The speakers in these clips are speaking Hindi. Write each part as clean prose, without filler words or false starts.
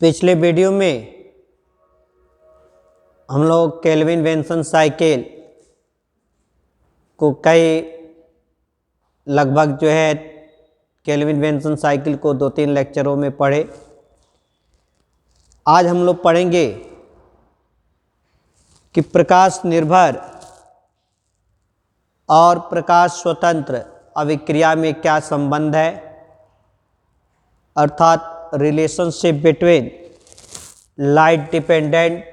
पिछले वीडियो में हम लोग केल्विन वेन्सन साइकिल को लगभग केल्विन वेन्सन साइकिल को 2-3 लेक्चरों में पढ़े। आज हम लोग पढ़ेंगे कि प्रकाश निर्भर और प्रकाश स्वतंत्र अभिक्रिया में क्या संबंध है, अर्थात relationship between light dependent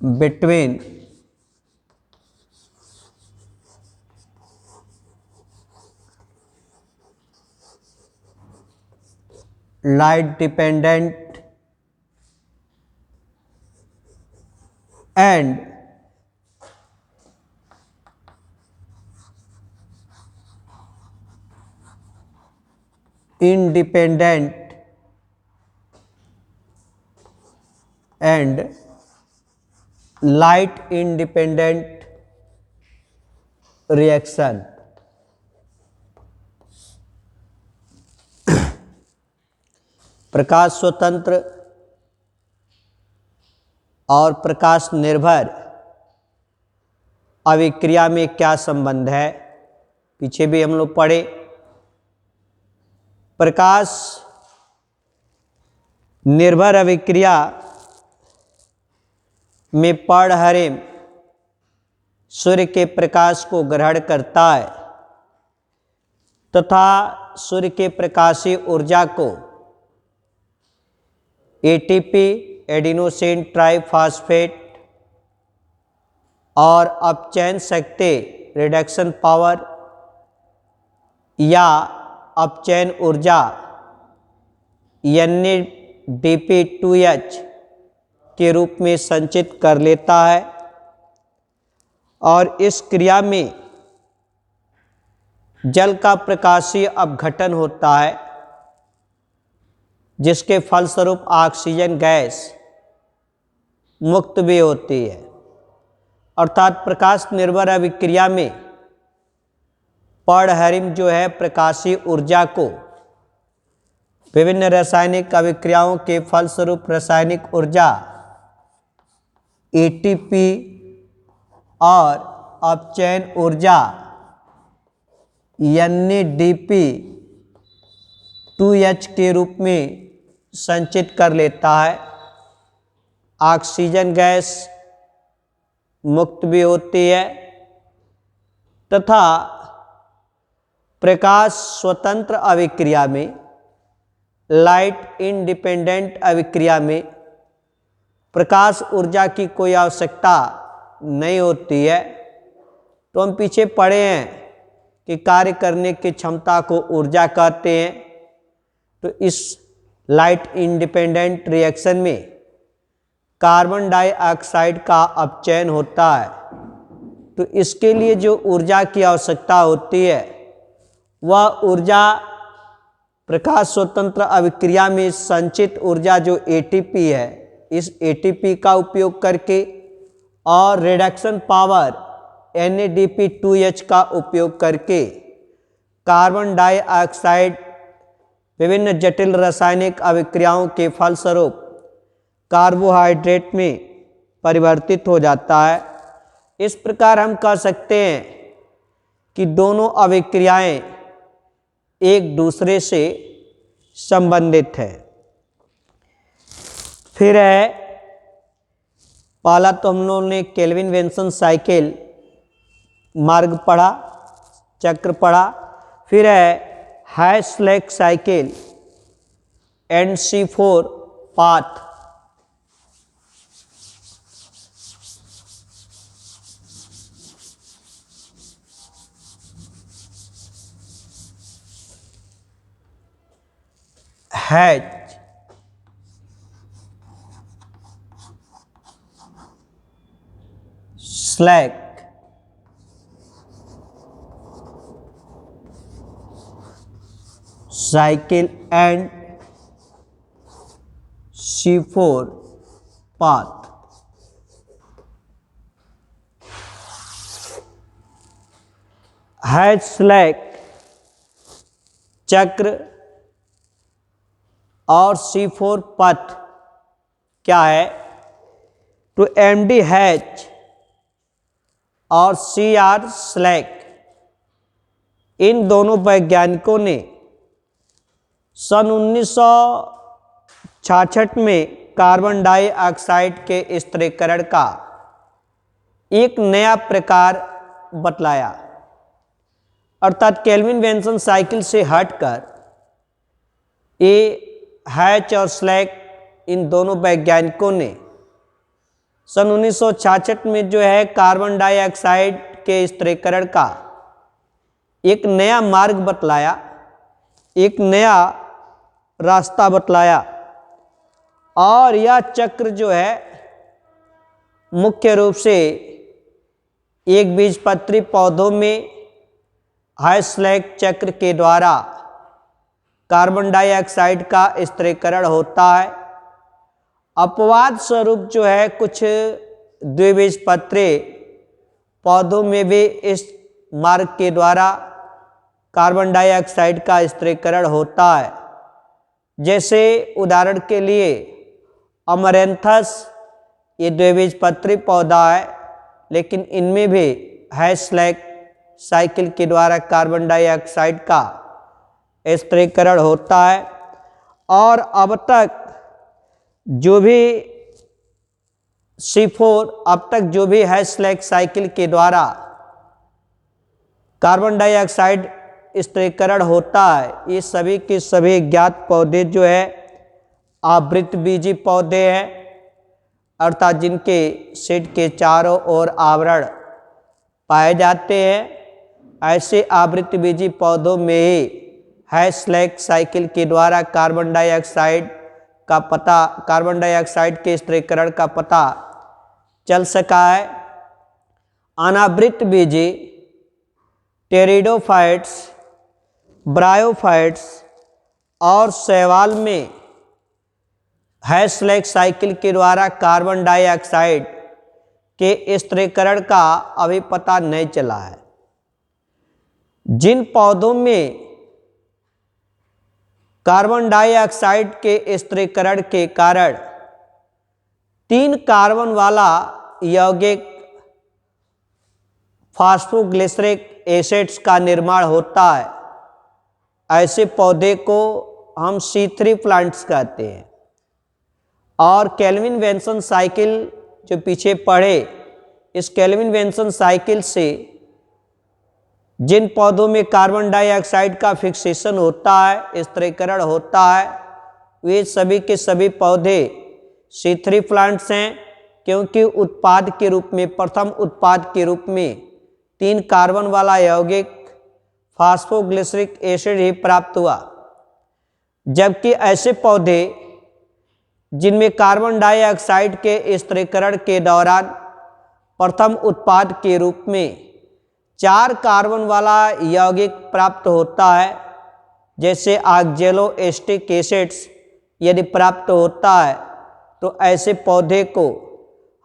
between light dependent and independent and light independent reaction। प्रकाश स्वतंत्र और प्रकाश निर्भर अभिक्रिया में क्या संबंध है, पीछे भी हम लोग पढ़े। प्रकाश निर्भर अभिक्रिया में पर्ण सूर्य के प्रकाश को ग्रहण करता है तथा सूर्य के प्रकाशीय ऊर्जा को एटीपी एडिनोसिन ट्राइफॉस्फेट और अपचयन शक्ति रिडक्शन पावर या अपचयन ऊर्जा NADP2H के रूप में संचित कर लेता है और इस क्रिया में जल का प्रकाशीय अपघटन होता है, जिसके फलस्वरूप ऑक्सीजन गैस मुक्त भी होती है। अर्थात प्रकाश निर्भर अभिक्रिया में पर्ण प्रकाशीय ऊर्जा को विभिन्न रासायनिक अभिक्रियाओं के फलस्वरूप रासायनिक ऊर्जा एटीपी और अपचयन ऊर्जा NADP2H के रूप में संचित कर लेता है। ऑक्सीजन गैस मुक्त भी होती है तथा प्रकाश स्वतंत्र अभिक्रिया में लाइट इंडिपेंडेंट अभिक्रिया में प्रकाश ऊर्जा की कोई आवश्यकता नहीं होती है। तो हम पीछे पढ़े हैं कि कार्य करने की क्षमता को ऊर्जा कहते हैं। तो इस लाइट इंडिपेंडेंट रिएक्शन में कार्बन डाइऑक्साइड का अपचयन होता है। तो इसके लिए जो ऊर्जा की आवश्यकता होती है वह ऊर्जा प्रकाश स्वतंत्र अभिक्रिया में संचित ऊर्जा जो एटीपी है, इस एटीपी का उपयोग करके और रिडक्शन पावर NADP2H का उपयोग करके कार्बन डाइऑक्साइड विभिन्न जटिल रासायनिक अभिक्रियाओं के फलस्वरूप कार्बोहाइड्रेट में परिवर्तित हो जाता है। इस प्रकार हम कह सकते हैं कि दोनों अभिक्रियाएं एक दूसरे से संबंधित है। फिर है पहला तो हम लोगों ने केल्विन वेन्सन साइकिल मार्ग पढ़ा, चक्र पढ़ा। फिर है Hatch Slack cycle NC4 path. Slack cycle and C4 path. Hatch Slack चक्र और C4 पथ क्या है? तो MD हैच और CR स्लैक, इन दोनों वैज्ञानिकों ने सन 1966 में कार्बन डाइऑक्साइड के स्थिरीकरण का एक नया प्रकार बतलाया, अर्थात केल्विन बेंसन साइकिल से हटकर ये हैच और स्लैक, इन दोनों वैज्ञानिकों ने सन 1966 में जो है कार्बन डाइऑक्साइड के स्थिरीकरण का एक नया मार्ग बतलाया, एक नया रास्ता बतलाया। और यह चक्र जो है मुख्य रूप से एक बीजपत्री पौधों में हैस्लैक चक्र के द्वारा कार्बन डाइऑक्साइड का स्थिरीकरण होता है। अपवाद स्वरूप जो है कुछ द्विबीजपत्री पौधों में भी इस मार्ग के द्वारा कार्बन डाइऑक्साइड का स्थिरीकरण होता है। जैसे उदाहरण के लिए अमरेंथस, ये द्विबीजपत्री पौधा है, लेकिन इनमें भी हैस्लैक साइकिल के द्वारा कार्बन डाइऑक्साइड का स्थिरीकरण होता है। और अब तक जो भी C4, अब तक जो भी हैस्लैक साइकिल के द्वारा कार्बन डाइऑक्साइड स्थिरीकरण होता है, ये सभी के सभी ज्ञात पौधे जो है आवृतबीजी पौधे हैं, अर्थात जिनके सीड के चारों ओर आवरण पाए जाते हैं। ऐसे आवृतबीजी पौधों में ही हैस्लैक साइकिल के द्वारा कार्बन डाइऑक्साइड के स्थिरीकरण का पता चल सका है। अनावृतबीजी टेरिडोफाइट्स, ब्रायोफाइट्स और शैवाल में हैस्लैक साइकिल के द्वारा कार्बन डाइऑक्साइड के स्थिरीकरण का अभी पता नहीं चला है। जिन पौधों में कार्बन डाइऑक्साइड के स्थिरीकरण के कारण 3 कार्बन वाला यौगिक फास्फोग्लिसरिक एसिड्स का निर्माण होता है, ऐसे पौधे को हम C3 प्लांट्स कहते हैं। और केल्विन बेंसन साइकिल जो पीछे पढ़े, इस केल्विन बेंसन साइकिल से जिन पौधों में कार्बन डाइऑक्साइड का फिक्सेशन होता है, स्थिरीकरण होता है, वे सभी के सभी पौधे C3 प्लांट्स हैं, क्योंकि उत्पाद के रूप में, प्रथम उत्पाद के रूप में 3 कार्बन वाला यौगिक फास्फोग्लिसरिक एसिड ही प्राप्त हुआ। जबकि ऐसे पौधे जिनमें कार्बन डाइऑक्साइड के स्थिरीकरण के दौरान प्रथम उत्पाद के रूप में 4 कार्बन वाला यौगिक प्राप्त होता है, जैसे ऑक्जेलोएस्टिक एसिड्स यदि प्राप्त होता है, तो ऐसे पौधे को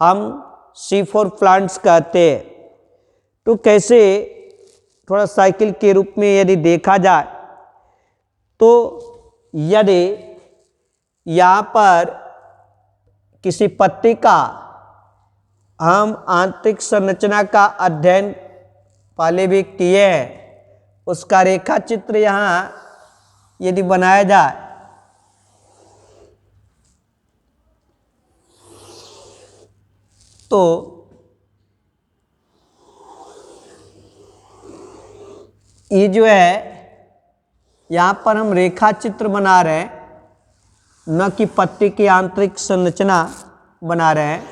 हम C4 प्लांट्स कहते हैं। तो कैसे थोड़ा साइकिल के रूप में यदि देखा जाए, तो यदि यहाँ पर किसी पत्ती का हम आंतरिक संरचना का अध्ययन पहले भी किए हैं, उसका रेखा चित्र यहाँ यदि बनाया जाए, तो ये जो है यहाँ पर हम रेखा चित्र बना रहे हैं, न कि पत्ती की आंतरिक संरचना बना रहे हैं।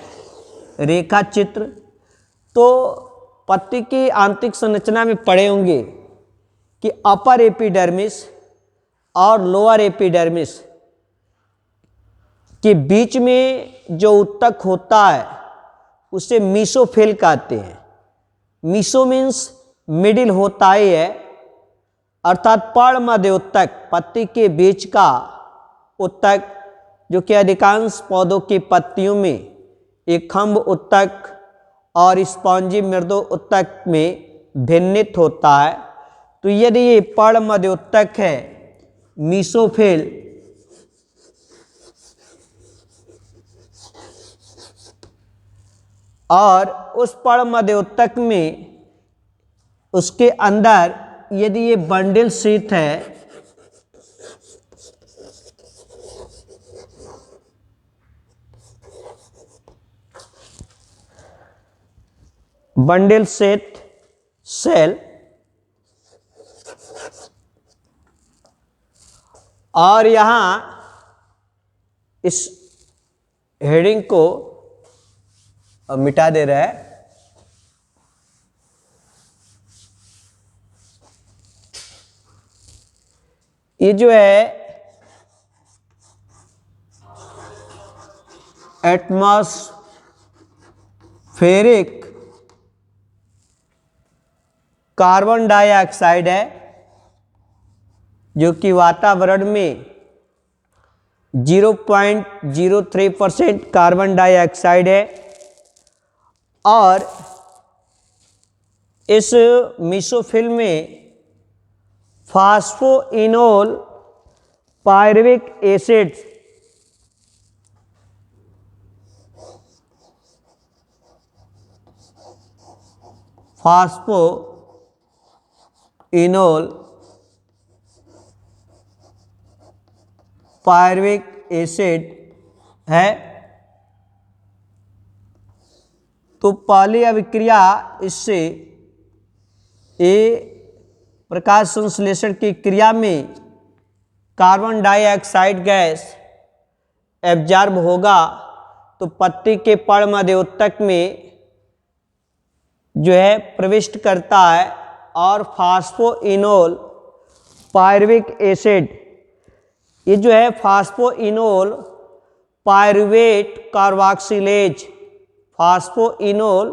रेखा चित्र तो पत्ती की आंतरिक संरचना में पढ़े होंगे कि अपर एपिडर्मिस और लोअर एपिडर्मिस के बीच में जो उत्तक होता है उसे मीसोफिल कहते हैं। मीसो मीन्स मिडिल होता ही है, अर्थात पर्ण मध्य उत्तक, पत्ती के बीच का उत्तक, जो कि अधिकांश पौधों की पत्तियों में एक खंभ उत्तक और स्पॉन्जी मृदु उत्तक में भिन्नित होता है। तो यदि ये पर्णमध्योतक है मीसोफिल, और उस पर्णमध्योतक में उसके अंदर यदि ये बंडल शीथ है, बंडल शीथ सेल, और यहां इस हेडिंग को मिटा दे रहा है, ये जो है एटमॉस्फेरिक कार्बन डाइऑक्साइड है, जो कि वातावरण में 0.03% कार्बन डाइऑक्साइड है। और इस मीसोफिल में phosphoenol pyruvic acid phosphoenol pyruvic acid है। तो पहली अभिक्रिया इससे ये प्रकाश संश्लेषण की क्रिया में कार्बन डाइऑक्साइड गैस एब्जॉर्ब होगा, तो पत्ती के पर्णमध्योतक में जो है प्रविष्ट करता है, और फास्फोइनोल पायरुविक एसिड, ये जो है phosphoenolpyruvate carboxylase, phosphoenol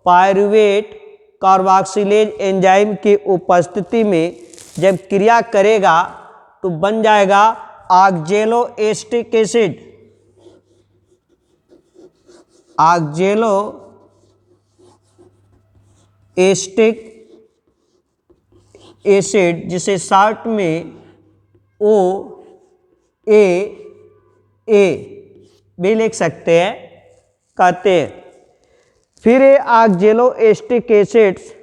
pyruvate carboxylase enzyme की उपस्थिति में जब क्रिया करेगा तो बन जाएगा oxaloacetic acid, oxaloacetic acid, जिसे शॉर्ट में OAA भी लिख सकते हैं, कहते हैं। फिर ये oxaloacetic acids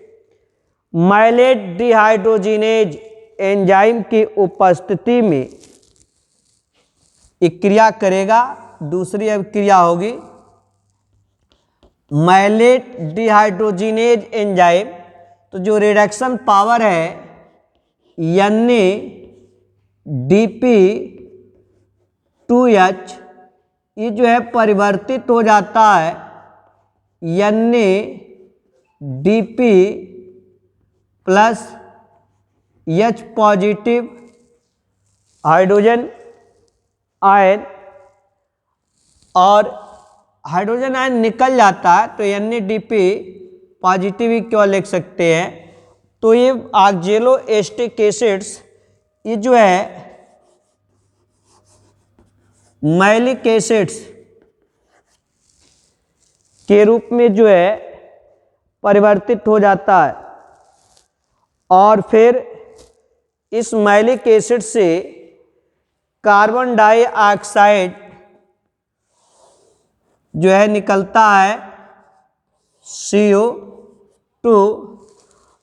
malate dehydrogenase enzyme की उपस्थिति में एक क्रिया करेगा, दूसरी अभिक्रिया होगी माइलेट डिहाइड्रोजिनेज एंजाइम। तो जो रिडक्शन पावर है NADP2H, ये जो है परिवर्तित हो जाता है NADP plus H positive hydrogen ion, और हाइड्रोजन आयन निकल जाता है तो NADP पॉजिटिव ही क्यों लिख सकते हैं। तो ये ऑक्जेलो एस्टिक एसिड्स ये जो है मैलिक एसिड्स के रूप में जो है परिवर्तित हो जाता है, और फिर इस मैलिक एसिड से कार्बन डाइऑक्साइड जो है निकलता है CO2,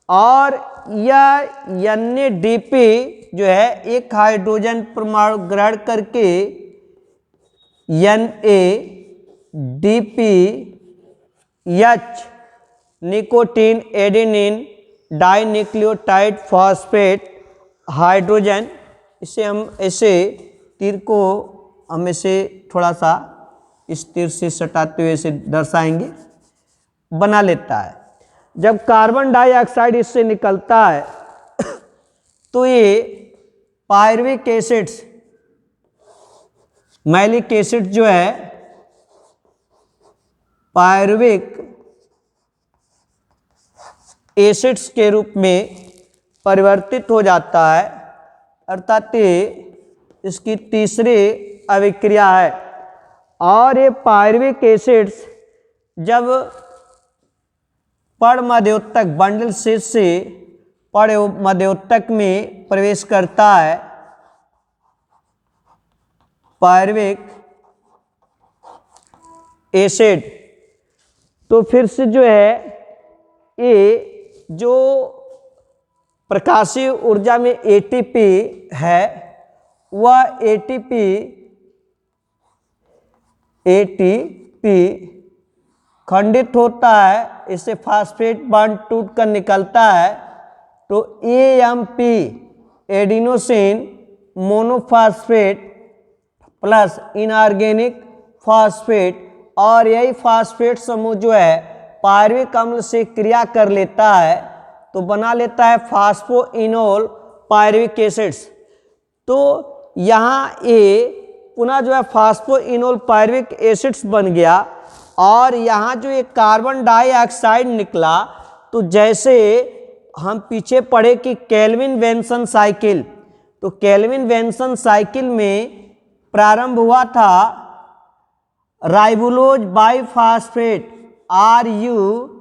और यह NADP जो है एक हाइड्रोजन परमाणु ग्रहण करके NADPH nicotine adenine dinucleotide phosphate hydrogen, इसे हम ऐसे तीर को हम ऐसे थोड़ा सा इस तीर से सटाते हुए इसे दर्शाएंगे, बना लेता है। जब कार्बन डाइऑक्साइड इससे निकलता है तो ये पायरुविक एसिड्स, मैलिक एसिड जो है पायरुविक एसिड्स के रूप में परिवर्तित हो जाता है, अर्थात ये इसकी तीसरी अभिक्रिया है। और ये पायरुविक एसिड्स जब पर मध्योतक बंडल शीर्ष से पर मध्योतक में प्रवेश करता है। Pyruvic acid. तो फिर से जो है ये जो प्रकाशीय ऊर्जा में एटीपी है वह एटीपी खंडित होता है, इससे फास्फेट बॉन्ड टूट कर निकलता है। तो AMP adenosine monophosphate plus inorganic phosphate, और यही फॉस्फेट समूह जो है पायरुविक अम्ल से क्रिया कर लेता है तो बना लेता है फास्फोइनोल पायरुविक एसिड्स। तो यहाँ ये पुनः जो है फास्फोइनोल पायरुविक एसिड्स बन गया, और यहाँ जो ये कार्बन डाइऑक्साइड निकला, तो जैसे हम पीछे पढ़े कि केल्विन वेन्सन साइकिल, तो केल्विन वेन्सन साइकिल में प्रारंभ हुआ था राइबोलोज बाइफॉस्फेट RUBP,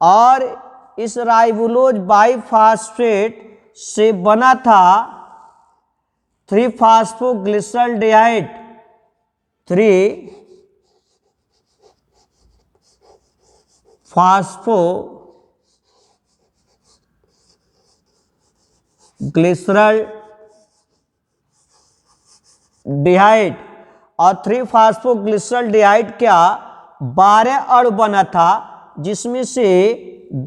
और इस राइबोलोज बाइफॉस्फेट से बना था 3-फॉस्फोग्लिसरॉल्डिहाइड 3-फॉस्फोग्लिसरॉल्डिहाइड, और 3-फॉस्फोग्लिसरॉल्डिहाइड क्या 12 अणु बना था, जिसमें से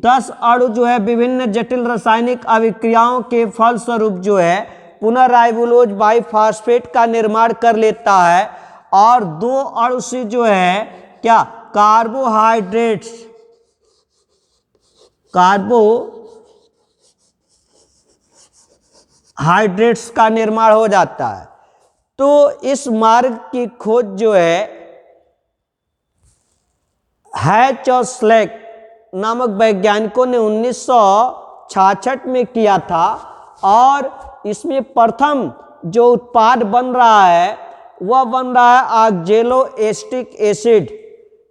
10 अणु जो है विभिन्न जटिल रासायनिक अभिक्रियाओं के फलस्वरूप जो है पुनः राइबोलोज बाइफॉस्फेट का निर्माण कर लेता है, और 2 अणु से जो है क्या कार्बोहाइड्रेट्स का निर्माण हो जाता है। तो इस मार्ग की खोज जो है हैच और स्लेक नामक वैज्ञानिकों ने 1966 में किया था, और इसमें प्रथम जो उत्पाद बन रहा है वह बन रहा है ऑक्जेलो एसिटिक एसिड।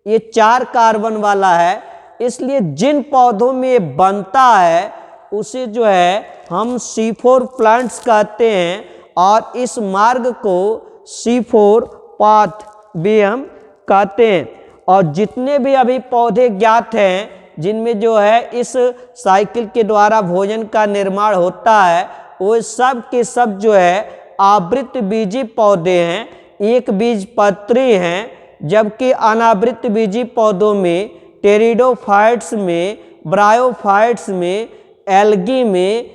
ये 4 कार्बन वाला है, इसलिए जिन पौधों में ये बनता है उसे जो है हम C4 प्लांट्स कहते हैं, और इस मार्ग को C4 पाथ भी हम कहते हैं। और जितने भी अभी पौधे ज्ञात हैं जिनमें जो है इस साइकिल के द्वारा भोजन का निर्माण होता है, वो सब के सब जो है आवृत बीजी पौधे हैं, एक बीजपत्री हैं, जबकि अनावृत बीजी पौधों में टेरिडोफाइट्स में, ब्रायोफाइट्स में, एल्गी में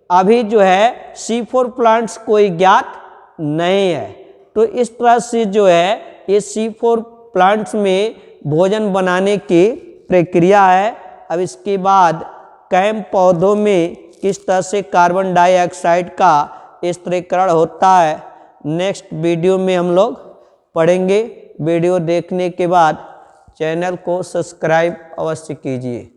अभी जो है C4 प्लांट्स कोई ज्ञात नहीं है। तो इस तरह से जो है ये C4 प्लांट्स में भोजन बनाने की प्रक्रिया है। अब इसके बाद कैम पौधों में किस तरह से कार्बन डाइऑक्साइड का स्थिरीकरण होता है नेक्स्ट वीडियो में हम लोग पढ़ेंगे। वीडियो देखने के बाद चैनल को सब्सक्राइब अवश्य कीजिए।